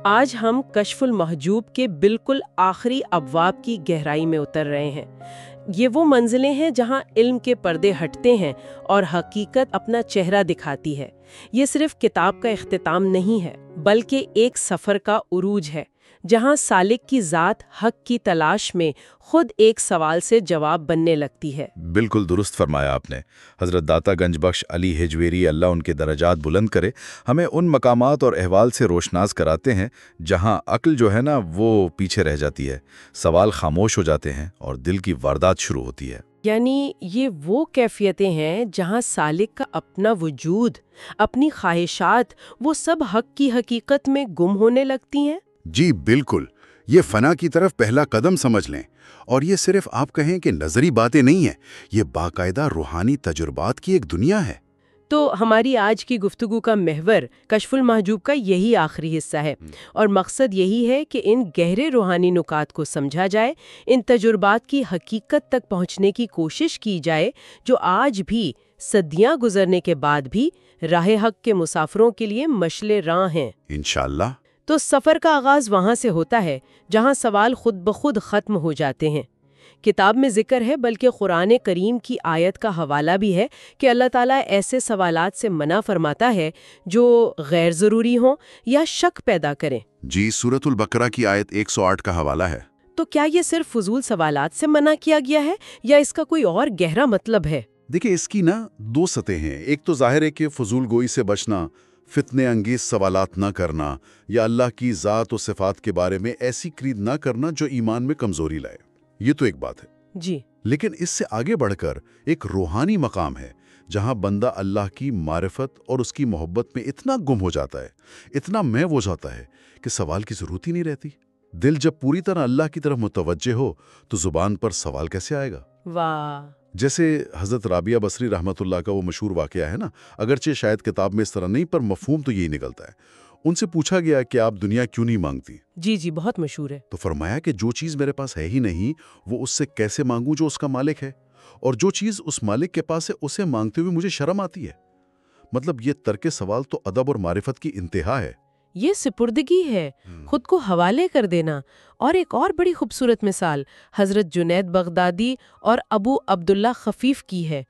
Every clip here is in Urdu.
آج ہم کشف المحجوب کے بالکل آخری ابواب کی گہرائی میں اتر رہے ہیں۔ یہ وہ منزلیں ہیں جہاں علم کے پردے ہٹتے ہیں اور حقیقت اپنا چہرہ دکھاتی ہے۔ یہ صرف کتاب کا اختتام نہیں ہے، بلکہ ایک سفر کا عروج ہے، جہاں سالک کی ذات حق کی تلاش میں خود ایک سوال سے جواب بننے لگتی ہے۔ بالکل درست فرمایا آپ نے۔ حضرت داتا گنج بخش علی ہجویری اللہ ان کے درجات بلند کرے ہمیں ان مقامات اور احوال سے روشناس کراتے ہیں جہاں عقل جو ہے نا وہ پیچھے رہ جاتی ہے، سوال خاموش ہو جاتے ہیں اور دل کی واردات شروع ہوتی ہے۔ یعنی یہ وہ کیفیتیں ہیں جہاں سالک کا اپنا وجود، اپنی خواہشات، وہ سب حق کی حقیقت میں گم ہونے لگتی ہیں۔ جی بالکل، یہ فنا کی طرف پہلا قدم سمجھ لیں، اور یہ صرف آپ کہیں کہ نظری باتیں نہیں ہیں، یہ باقاعدہ روحانی تجربات کی ایک دنیا ہے۔ تو ہماری آج کی گفتگو کا محور کشف المحجوب کا یہی آخری حصہ ہے، اور مقصد یہی ہے کہ ان گہرے روحانی نکات کو سمجھا جائے، ان تجربات کی حقیقت تک پہنچنے کی کوشش کی جائے جو آج بھی صدیاں گزرنے کے بعد بھی راہ حق کے مسافروں کے لیے مشعل راہ ہیں۔ انشاءاللہ۔ تو سفر کا آغاز وہاں سے ہوتا ہے جہاں سوال خود بخود ختم ہو جاتے ہیں۔ کتاب میں ذکر ہے، بلکہ قرآن کریم کی آیت کا حوالہ بھی ہے کہ اللہ تعالیٰ ایسے سوالات سے منع فرماتا ہے جو غیر ضروری ہوں یا شک پیدا کریں۔ جی، سورۃ البقرہ کی آیت 108 کا حوالہ ہے۔ تو کیا یہ صرف فضول سوالات سے منع کیا گیا ہے یا اس کا کوئی اور گہرا مطلب ہے؟ دیکھیں، اس کی دو سطحیں ہیں۔ ایک تو ظاہر ہے کہ فضول گوئی سے بچنا، فتنے انگیز سوالات نہ کرنا، یا اللہ کی ذات و صفات کے بارے میں ایسی کرید نہ کرنا جو ایمان میں کمزوری لائے، یہ تو ایک بات ہے۔ جی، لیکن اس سے آگے بڑھ کر ایک روحانی مقام ہے جہاں بندہ اللہ کی معرفت اور اس کی محبت میں اتنا گم ہو جاتا ہے، اتنا محو ہو جاتا ہے کہ سوال کی ضرورت ہی نہیں رہتی۔ دل جب پوری طرح اللہ کی طرف متوجہ ہو تو زبان پر سوال کیسے آئے گا؟ واہ! جیسے حضرت رابعہ بصری رحمۃ اللہ کا وہ مشہور واقعہ ہے اگرچہ شاید کتاب میں اس طرح نہیں، پر مفہوم تو یہی نکلتا ہے۔ ان سے پوچھا گیا کہ آپ دنیا کیوں نہیں مانگتی؟ جی، بہت مشہور ہے۔ تو فرمایا کہ جو چیز میرے پاس ہے ہی نہیں، وہ اس سے کیسے مانگوں جو اس کا مالک ہے، اور جو چیز اس مالک کے پاس ہے اسے مانگتے ہوئے مجھے شرم آتی ہے۔ مطلب یہ ترک سوال تو ادب اور معرفت کی انتہا ہے۔ یہ سپردگی ہے، خود کو حوالے کر دینا۔ اور ایک اور بڑی خوبصورت مثال حضرت جنید بغدادی اور ابو عبداللہ خفیف کی ہے۔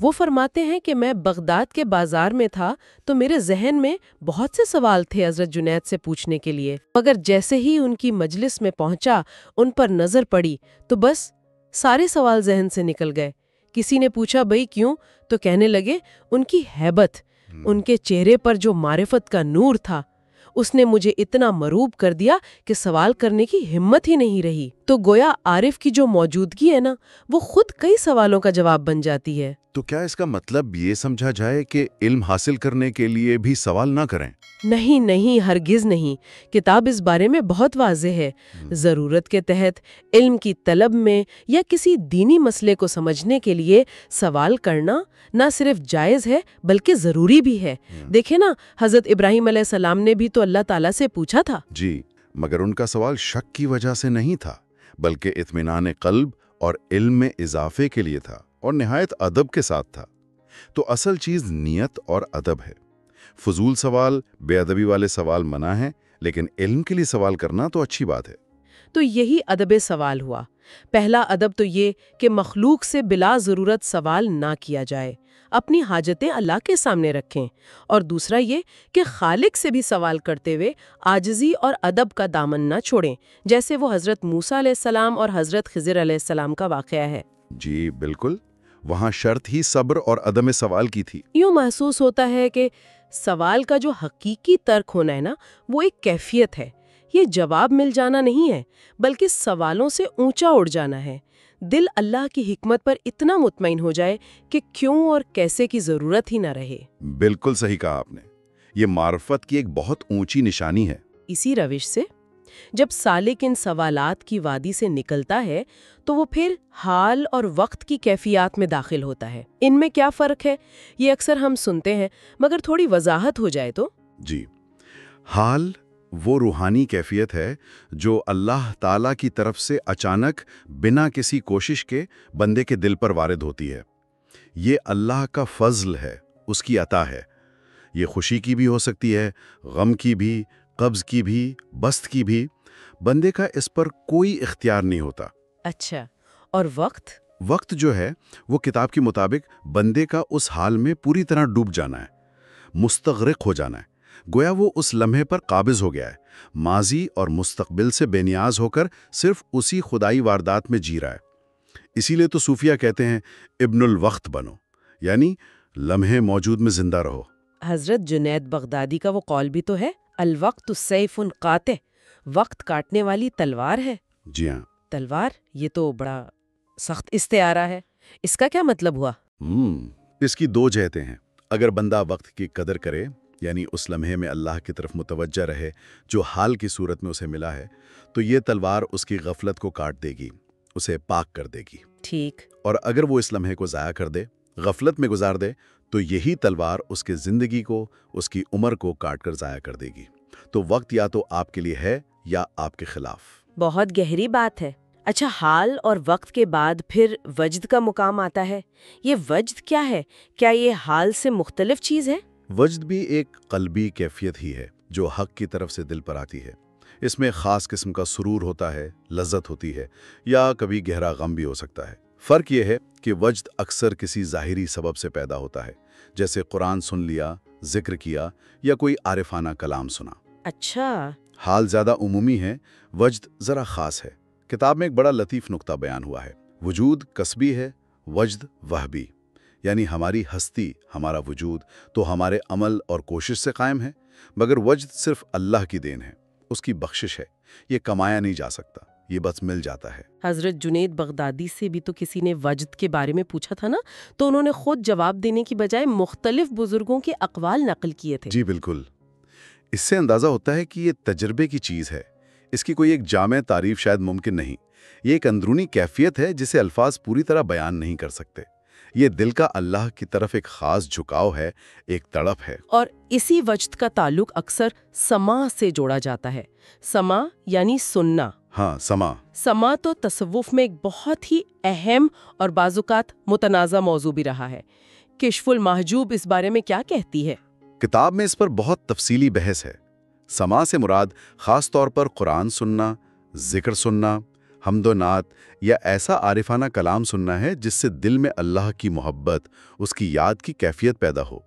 وہ فرماتے ہیں کہ میں بغداد کے بازار میں تھا تو میرے ذہن میں بہت سے سوال تھے حضرت جنید سے پوچھنے کے لیے، مگر جیسے ہی ان کی مجلس میں پہنچا، ان پر نظر پڑی تو بس سارے سوال ذہن سے نکل گئے۔ کسی نے پوچھا بھئی کیوں؟ تو کہنے لگے ان کی ہیبت، ان کے چہرے پر جو معرفت کا نور تھا، اس نے مجھے اتنا مروب کر دیا کہ سوال کرنے کی ہمت ہی نہیں رہی۔ تو گویا عارف کی جو موجودگی ہے وہ خود کئی سوالوں کا جواب بن جاتی ہے۔ تو کیا اس کا مطلب یہ سمجھا جائے کہ علم حاصل کرنے کے لیے بھی سوال نہ کریں؟ نہیں، ہرگز نہیں۔ کتاب اس بارے میں بہت واضح ہے۔ ضرورت کے تحت علم کی طلب میں یا کسی دینی مسئلے کو سمجھنے کے لیے سوال کرنا نہ صرف جائز ہے بلکہ ضروری بھی ہے۔ دیکھیں نا، حضرت ابراہیم علیہ السلام نے بھی تو اللہ تعالیٰ سے پوچھا تھا۔ جی، مگر ان کا سوال شک کی وجہ سے نہیں تھا، بلکہ اطمینان قلب اور علم میں اضافے کے لیے تھا، اور نہایت ادب کے ساتھ تھا۔ تو اصل چیز نیت اور ادب ہے۔ فضول سوال، بے ادبی والے سوال منع ہیں، لیکن علم کے لیے سوال کرنا تو اچھی بات ہے۔ تو یہی ادب سوال ہوا۔ پہلا ادب تو یہ کہ مخلوق سے بلا ضرورت سوال نہ کیا جائے، اپنی حاجتیں اللہ کے سامنے رکھیں، اور دوسرا یہ کہ خالق سے بھی سوال کرتے ہوئے عاجزی اور ادب کا دامن نہ چھوڑیں، جیسے وہ حضرت موسیٰ علیہ السلام اور حضرت خضر علیہ السلام کا واقعہ ہے۔ جی بالکل، وہاں شرط ہی صبر اور عدم سوال کی تھی۔ یوں محسوس ہوتا ہے کہ سوال کا جو حقیقی ترک ہونا ہے وہ ایک کیفیت ہے۔ یہ جواب مل جانا نہیں ہے، بلکہ سوالوں سے اونچا اڑ جانا ہے۔ دل اللہ کی حکمت پر اتنا مطمئن ہو جائے کہ کیوں اور کیسے کی ضرورت ہی نہ رہے۔ بالکل صحیح کہا آپ نے، یہ معرفت کی ایک بہت اونچی نشانی ہے۔ اسی روش سے جب سالک ان سوالات کی وادی سے نکلتا ہے تو وہ پھر حال اور وقت کی کیفیات میں داخل ہوتا ہے۔ ان میں کیا فرق ہے، یہ اکثر ہم سنتے ہیں، مگر تھوڑی وضاحت ہو جائے تو۔ جی، حال وہ روحانی کیفیت ہے جو اللہ تعالیٰ کی طرف سے اچانک بنا کسی کوشش کے بندے کے دل پر وارد ہوتی ہے۔ یہ اللہ کا فضل ہے، اس کی عطا ہے۔ یہ خوشی کی بھی ہو سکتی ہے، غم کی بھی، قبض کی بھی، بست کی بھی، بندے کا اس پر کوئی اختیار نہیں ہوتا۔ اچھا، اور وقت؟ وقت جو ہے وہ کتاب کے مطابق بندے کا اس حال میں پوری طرح ڈوب جانا ہے، مستغرق ہو جانا ہے، گویا وہ اس لمحے پر قابض ہو گیا ہے، ماضی اور مستقبل سے بے نیاز ہو کر صرف اسی خدائی واردات میں جی رہا ہے۔ اسی لیے تو صوفیہ کہتے ہیں ابن الوقت بنو، یعنی لمحے موجود میں زندہ رہو۔ حضرت جنید بغدادی کا وہ قول بھی تو ہے، الوقت سیف قاطع، وقت کاٹنے والی تلوار ہے۔ جی ہاں۔ تلوار، یہ تو بڑا سخت استعارہ ہے، اس کا کیا مطلب ہوا؟ اس کی دو جہتیں ہیں۔ اگر بندہ وقت کی قدر کرے، یعنی اس لمحے میں اللہ کی طرف متوجہ رہے جو حال کی صورت میں اسے ملا ہے، تو یہ تلوار اس کی غفلت کو کاٹ دے گی، اسے پاک کر دے گی۔ ٹھیک۔ اور اگر وہ اس لمحے کو ضائع کر دے، غفلت میں گزار دے، تو یہی تلوار اس کے زندگی کو، اس کی عمر کو کاٹ کر ضائع کر دے گی۔ تو وقت یا تو آپ کے لیے ہے یا آپ کے خلاف۔ بہت گہری بات ہے۔ اچھا، حال اور وقت کے بعد پھر وجد کا مقام آتا ہے۔ یہ وجد کیا ہے؟ کیا یہ حال سے مختلف چیز ہے؟ وجد بھی ایک قلبی کیفیت ہی ہے جو حق کی طرف سے دل پر آتی ہے۔ اس میں خاص قسم کا سرور ہوتا ہے، لذت ہوتی ہے، یا کبھی گہرا غم بھی ہو سکتا ہے۔ فرق یہ ہے کہ وجد اکثر کسی ظاہری سبب سے پیدا ہوتا ہے، جیسے قرآن سن لیا، ذکر کیا، یا کوئی عارفانہ کلام سنا۔ اچھا۔ حال زیادہ عمومی ہے، وجد ذرا خاص ہے۔ کتاب میں ایک بڑا لطیف نقطہ بیان ہوا ہے، وجود کسبی ہے، وجد وہبی، یعنی ہماری ہستی، ہمارا وجود تو ہمارے عمل اور کوشش سے قائم ہے، مگر وجد صرف اللہ کی دین ہے، اس کی بخشش ہے، یہ کمایا نہیں جا سکتا، یہ بس مل جاتا ہے۔ حضرت جنید بغدادی سے بھی تو کسی نے وجد کے بارے میں پوچھا تھا نا، تو انہوں نے خود جواب دینے کی بجائے مختلف بزرگوں کے اقوال نقل کیے تھے۔ جی بالکل۔ اس سے اندازہ ہوتا ہے کہ یہ تجربے کی چیز ہے، اس کی کوئی ایک جامع تعریف شاید ممکن نہیں۔ یہ ایک اندرونی کیفیت ہے جسے الفاظ پوری طرح بیان نہیں کر سکتے۔ یہ دل کا اللہ کی طرف ایک خاص جھکاؤ ہے، ایک تڑپ ہے۔ اور اسی وجد کا تعلق اکثر سماع سے جوڑا جاتا ہے۔ سماع یعنی سننا۔ ہاں، سماع۔ سماع تو تصوف میں ایک بہت ہی اہم اور بعض اوقات متنازع موضوع بھی رہا ہے۔ کشف المحجوب اس بارے میں کیا کہتی ہے؟ کتاب میں اس پر بہت تفصیلی بحث ہے۔ سماع سے مراد خاص طور پر قرآن سننا، ذکر سننا، حمد و نعت یا ایسا عارفانہ کلام سننا ہے جس سے دل میں اللہ کی محبت، اس کی یاد کی کیفیت پیدا ہو۔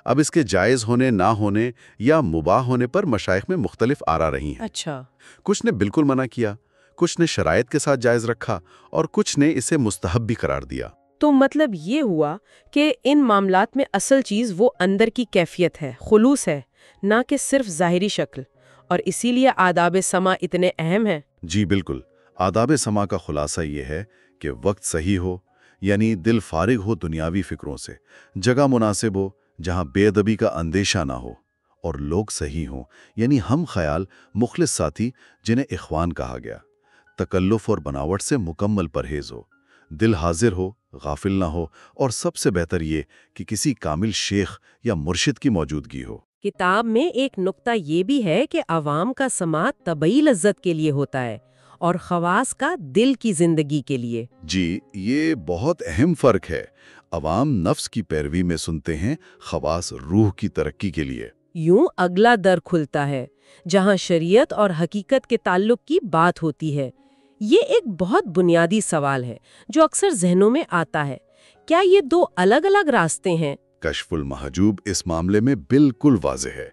اب اس کے جائز ہونے، نہ ہونے یا مباح ہونے پر مشائخ میں مختلف آرا رہی ہیں۔ اچھا۔ کچھ نے بالکل منع کیا، کچھ نے شرائط کے ساتھ جائز رکھا، اور کچھ نے اسے مستحب بھی قرار دیا۔ تو مطلب یہ ہوا کہ ان معاملات میں اصل چیز وہ اندر کی کیفیت ہے، خلوص ہے، نہ کہ صرف ظاہری شکل، اور اسی لیے آداب سماع اتنے اہم ہیں۔ جی بالکل۔ آداب سماع کا خلاصہ یہ ہے کہ وقت صحیح ہو، یعنی دل فارغ ہو دنیاوی فکروں سے، جگہ مناسب ہو جہاں بے ادبی کا اندیشہ نہ ہو، اور لوگ صحیح ہوں، یعنی ہم خیال مخلص ساتھی جنہیں اخوان کہا گیا۔ تکلف اور بناوٹ سے مکمل پرہیز ہو، دل حاضر ہو، غافل نہ ہو، اور سب سے بہتر یہ کہ کسی کامل شیخ یا مرشد کی موجودگی ہو۔ کتاب میں ایک نقطہ یہ بھی ہے کہ عوام کا سماع طبعی لذت کے لیے ہوتا ہے اور خواص کا دل کی زندگی کے لیے۔ جی، یہ بہت اہم فرق ہے۔ عوام نفس کی پیروی میں سنتے ہیں، خواص روح کی ترقی کے لیے۔ یوں اگلا در کھلتا ہے جہاں شریعت اور حقیقت کے تعلق کی بات ہوتی ہے۔ یہ ایک بہت بنیادی سوال ہے جو اکثر ذہنوں میں آتا ہے، کیا یہ دو الگ الگ راستے ہیں؟ کشف المحجوب اس معاملے میں بالکل واضح ہے۔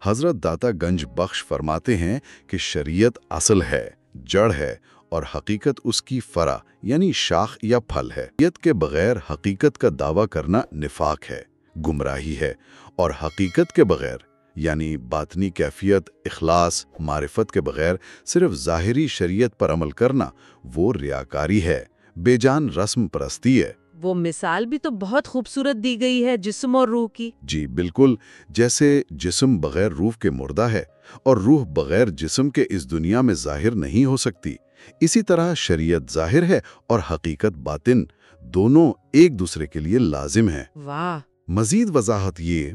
حضرت داتا گنج بخش فرماتے ہیں کہ شریعت اصل ہے، جڑ ہے، اور حقیقت اس کی فرع یعنی شاخ یا پھل ہے۔ شریعت کے بغیر حقیقت کا دعویٰ کرنا نفاق ہے، گمراہی ہے، اور حقیقت کے بغیر یعنی باطنی کیفیت، اخلاص، معرفت کے بغیر صرف ظاہری شریعت پر عمل کرنا وہ ریاکاری ہے، بے جان رسم پرستی ہے۔ وہ مثال بھی تو بہت خوبصورت دی گئی ہے جسم اور روح کی۔ جی بالکل، جیسے جسم بغیر روح کے مردہ ہے اور روح بغیر جسم کے اس دنیا میں ظاہر نہیں ہو سکتی، اسی طرح شریعت ظاہر ہے اور حقیقت باطن، دونوں ایک دوسرے کے لیے لازم ہیں۔ واہ! مزید وضاحت یہ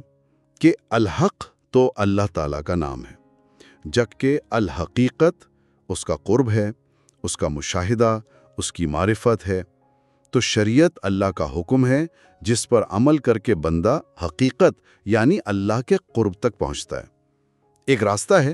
کہ الحق تو اللہ تعالیٰ کا نام ہے، جبکہ الحقیقت اس کا قرب ہے، اس کا مشاہدہ، اس کی معرفت ہے۔ تو شریعت اللہ کا حکم ہے جس پر عمل کر کے بندہ حقیقت یعنی اللہ کے قرب تک پہنچتا ہے۔ ایک راستہ ہے،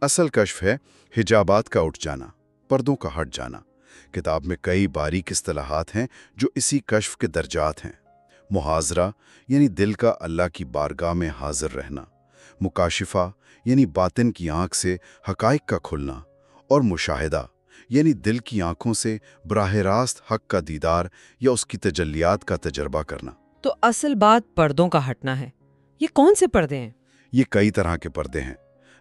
اصل کشف ہے حجابات کا اٹھ جانا، پردوں کا ہٹ جانا۔ کتاب میں کئی باریک اصطلاحات ہیں جو اسی کشف کے درجات ہیں۔ محاضرہ یعنی دل کا اللہ کی بارگاہ میں حاضر رہنا، مکاشفہ یعنی باطن کی آنکھ سے حقائق کا کھلنا، اور مشاہدہ یعنی دل کی آنکھوں سے براہ راست حق کا دیدار یا اس کی تجلیات کا تجربہ کرنا۔ تو اصل بات پردوں کا ہٹنا ہے۔ یہ کون سے پردے ہیں؟ یہ کئی طرح کے پردے ہیں۔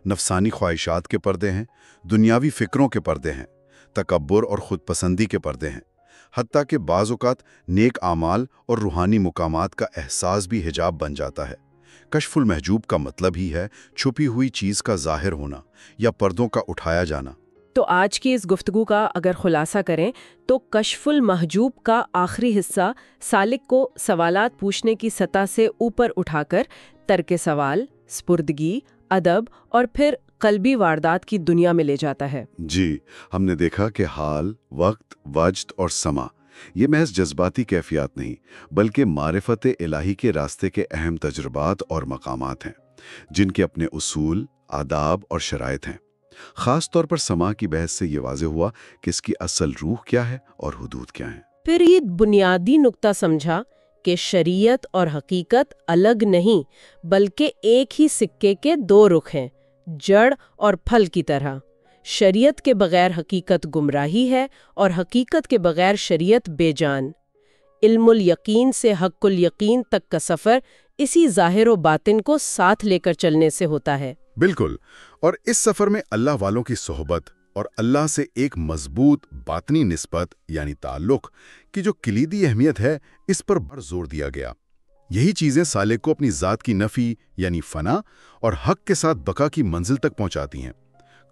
نفسانی خواہشات کے پردے ہیں، دنیاوی فکروں کے پردے ہیں، تکبر اور خود پسندی کے پردے ہیں، حتیٰ کہ بعض اوقات نیک اعمال اور روحانی مقامات کا احساس بھی حجاب بن جاتا ہے۔ کشف المحجوب کا مطلب ہی ہے چھپی ہوئی چیز کا ظاہر ہونا یا پردوں کا اٹھایا جانا۔ تو آج کی اس گفتگو کا اگر خلاصہ کریں تو کشف المحجوب کا آخری حصہ سالک کو سوالات پوچھنے کی سطح سے اوپر اٹھا کر ترک سوال، سپردگی، ادب اور پھر قلبی واردات کی دنیا میں لے جاتا ہے۔ جی، ہم نے دیکھا کہ حال، وقت، وجد اور سما یہ محض جذباتی کیفیات نہیں بلکہ معرفت الہی کے راستے کے اہم تجربات اور مقامات ہیں جن کے اپنے اصول، آداب اور شرائط ہیں۔ خاص طور پر سما کی بحث سے یہ واضح ہوا کہ اس کی اصل روح کیا ہے اور حدود کیا ہیں۔ پھر یہ بنیادی نقطہ سمجھا کہ شریعت اور حقیقت الگ نہیں بلکہ ایک ہی سکے کے دو رخ ہیں، جڑ اور پھل کی طرح۔ شریعت کے بغیر حقیقت گمراہی ہے اور حقیقت کے بغیر شریعت بے جان۔ علم الیقین سے حق الیقین تک کا سفر اسی ظاہر و باطن کو ساتھ لے کر چلنے سے ہوتا ہے۔ بالکل، اور اس سفر میں اللہ والوں کی صحبت اور اللہ سے ایک مضبوط باطنی نسبت یعنی تعلق کی جو کلیدی اہمیت ہے اس پر بڑا زور دیا گیا۔ یہی چیزیں سالک کو اپنی ذات کی نفی یعنی فنا اور حق کے ساتھ بقا کی منزل تک پہنچاتی ہیں۔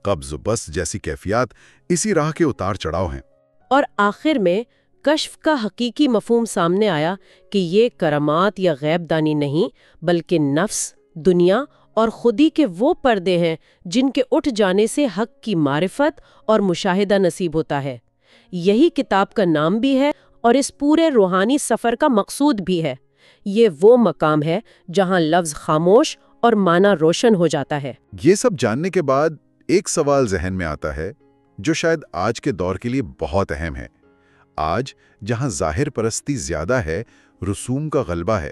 قبض و بس جیسی کیفیات اسی راہ کے اتار چڑھاؤ ہیں۔ اور آخر میں کشف کا حقیقی مفہوم سامنے آیا کہ یہ کرامات یا غیب دانی نہیں بلکہ نفس، دنیا اور خودی کے وہ پردے ہیں جن کے اٹھ جانے سے حق کی معرفت اور مشاہدہ نصیب ہوتا ہے۔ یہی کتاب کا نام بھی ہے اور اس پورے روحانی سفر کا مقصود بھی ہے۔ یہ وہ مقام ہے جہاں لفظ خاموش اور معنی روشن ہو جاتا ہے۔ یہ سب جاننے کے بعد ایک سوال ذہن میں آتا ہے جو شاید آج کے دور کے لیے بہت اہم ہے۔ آج جہاں ظاہر پرستی زیادہ ہے، رسوم کا غلبہ ہے،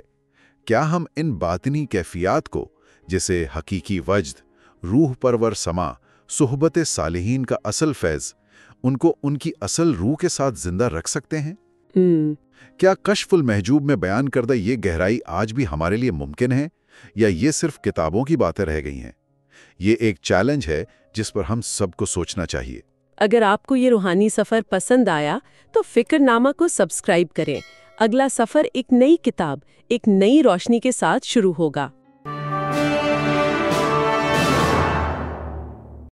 کیا ہم ان باطنی کیفیات کو جیسے حقیقی وجد، روح پرور سما، صحبت صالحین کا اصل فیض، ان کو ان کی اصل روح کے ساتھ زندہ رکھ سکتے ہیں؟ کیا کشف المحجوب میں بیان کردہ یہ گہرائی آج بھی ہمارے لیے ممکن ہے یا یہ صرف کتابوں کی باتیں رہ گئی ہیں؟ یہ ایک چیلنج ہے جس پر ہم سب کو سوچنا چاہیے۔ اگر آپ کو یہ روحانی سفر پسند آیا تو فکر نامہ کو سبسکرائب کریں۔ اگلا سفر ایک نئی کتاب، ایک نئی روشنی کے ساتھ شروع ہوگا۔